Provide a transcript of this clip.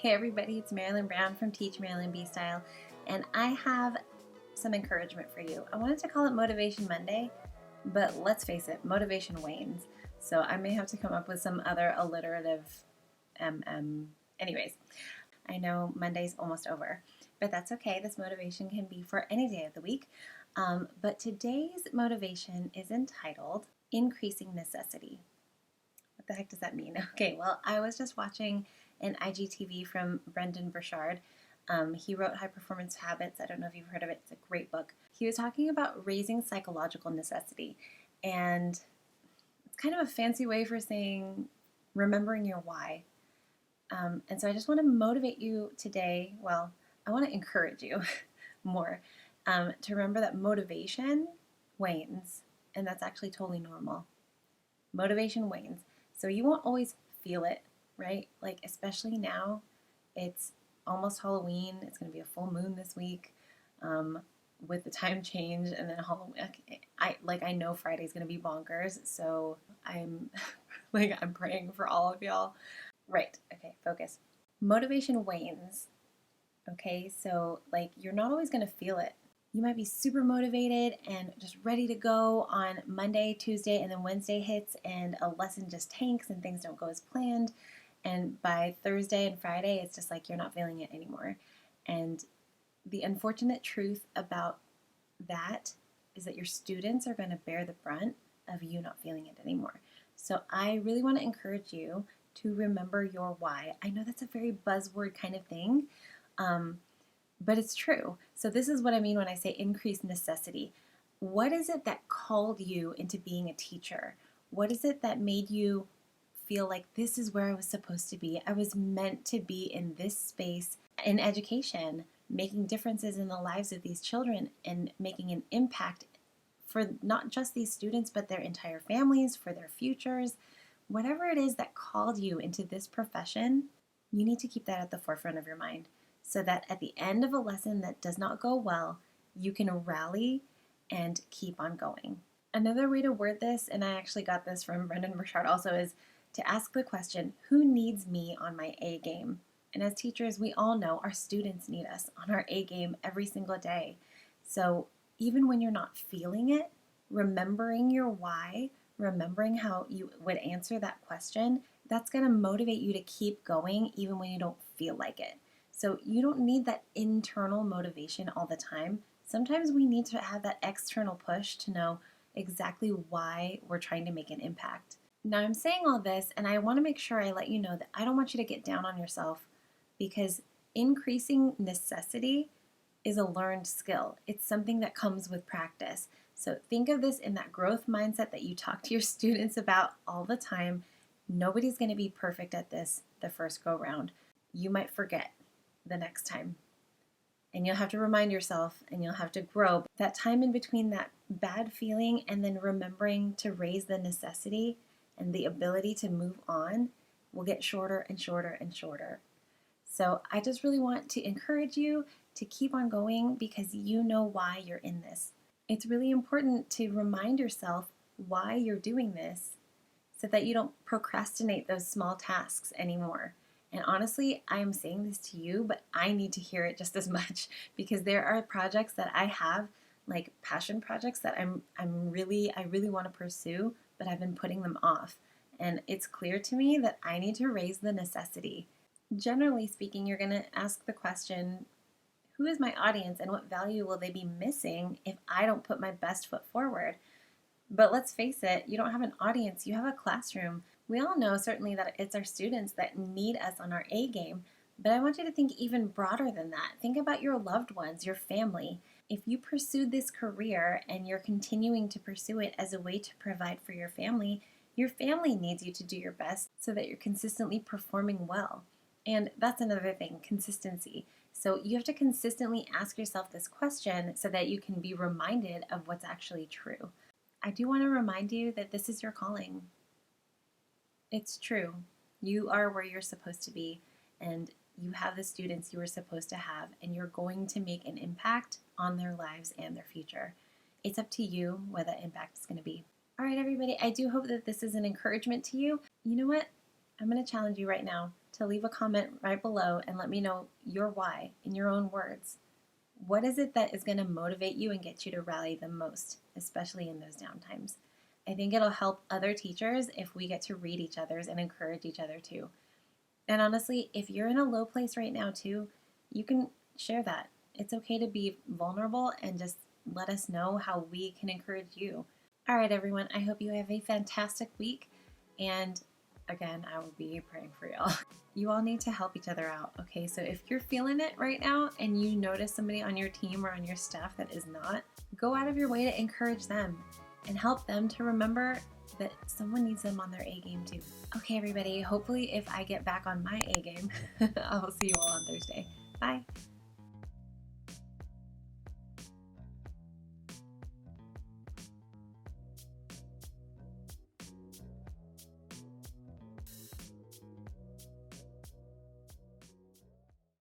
Hey everybody, it's Marilyn Brown from Teach Marilyn Be Style, and I have some encouragement for you. I wanted to call it Motivation Monday, but let's face it, motivation wanes. So I may have to come up with some other alliterative anyways. I know Monday's almost over, but that's okay. This motivation can be for any day of the week. But today's motivation is entitled Increasing Necessity. What the heck does that mean? Okay, well, I was just watching an IGTV from Brendon Burchard. He wrote High Performance Habits. I don't know if you've heard of it. It's a great book. He was talking about raising psychological necessity, and it's kind of a fancy way for saying remembering your why. And so I just want to motivate you today. Well, I want to encourage you more to remember that motivation wanes, and that's actually totally normal. Motivation wanes. So you won't always feel it, right? Like, especially now, it's almost Halloween. It's going to be a full moon this week with the time change, and then Halloween. I know Friday's going to be bonkers, so I'm I'm praying for all of y'all. Right. Okay, focus. Motivation wanes. Okay, so you're not always going to feel it. You might be super motivated and just ready to go on Monday, Tuesday, and then Wednesday hits and a lesson just tanks and things don't go as planned. And by Thursday and Friday, it's just like you're not feeling it anymore. And the unfortunate truth about that is that your students are going to bear the brunt of you not feeling it anymore. So I really want to encourage you to remember your why. I know that's a very buzzword kind of thing, but it's true. So this is what I mean when I say increased necessity. What is it that called you into being a teacher? What is it that made you feel like this is where I was supposed to be? I was meant to be in this space in education, making differences in the lives of these children and making an impact for not just these students, but their entire families, for their futures. Whatever it is that called you into this profession, you need to keep that at the forefront of your mind, so that at the end of a lesson that does not go well, you can rally and keep on going. Another way to word this, and I actually got this from Brendon Burchard also, is to ask the question, who needs me on my A game? And as teachers, we all know our students need us on our A game every single day. So even when you're not feeling it, remembering your why, remembering how you would answer that question, that's going to motivate you to keep going even when you don't feel like it. So you don't need that internal motivation all the time. Sometimes we need to have that external push to know exactly why we're trying to make an impact. Now I'm saying all this, and I want to make sure I let you know that I don't want you to get down on yourself, because increasing necessity is a learned skill. It's something that comes with practice. So think of this in that growth mindset that you talk to your students about all the time. Nobody's going to be perfect at this the first go round. You might forget the next time. And you'll have to remind yourself, and you'll have to grow. That time in between that bad feeling and then remembering to raise the necessity and the ability to move on will get shorter and shorter and shorter. So I just really want to encourage you to keep on going, because you know why you're in this. It's really important to remind yourself why you're doing this so that you don't procrastinate those small tasks anymore. And honestly, I'm saying this to you, but I need to hear it just as much, because there are projects that I have, like passion projects that I really want to pursue, but I've been putting them off. And it's clear to me that I need to raise the necessity. Generally speaking, you're going to ask the question, who is my audience and what value will they be missing if I don't put my best foot forward? But let's face it, you don't have an audience, you have a classroom. We all know certainly that it's our students that need us on our A game, but I want you to think even broader than that. Think about your loved ones, your family. If you pursued this career and you're continuing to pursue it as a way to provide for your family needs you to do your best so that you're consistently performing well. And that's another thing, consistency. So you have to consistently ask yourself this question so that you can be reminded of what's actually true. I do want to remind you that this is your calling. It's true. You are where you're supposed to be, and you have the students you were supposed to have, and you're going to make an impact on their lives and their future. It's up to you what that impact is going to be. All right, everybody, I do hope that this is an encouragement to you. You know what? I'm going to challenge you right now to leave a comment right below and let me know your why in your own words. What is it that is going to motivate you and get you to rally the most, especially in those down times? I think it'll help other teachers if we get to read each other's and encourage each other too. And honestly, if you're in a low place right now too, you can share that. It's okay to be vulnerable and just let us know how we can encourage you. All right, everyone, I hope you have a fantastic week. And again, I will be praying for y'all. You all need to help each other out, okay? So if you're feeling it right now and you notice somebody on your team or on your staff that is not, go out of your way to encourage them and help them to remember that someone needs them on their A game too. Okay, everybody, hopefully if I get back on my A game, I will see you all on Thursday. Bye.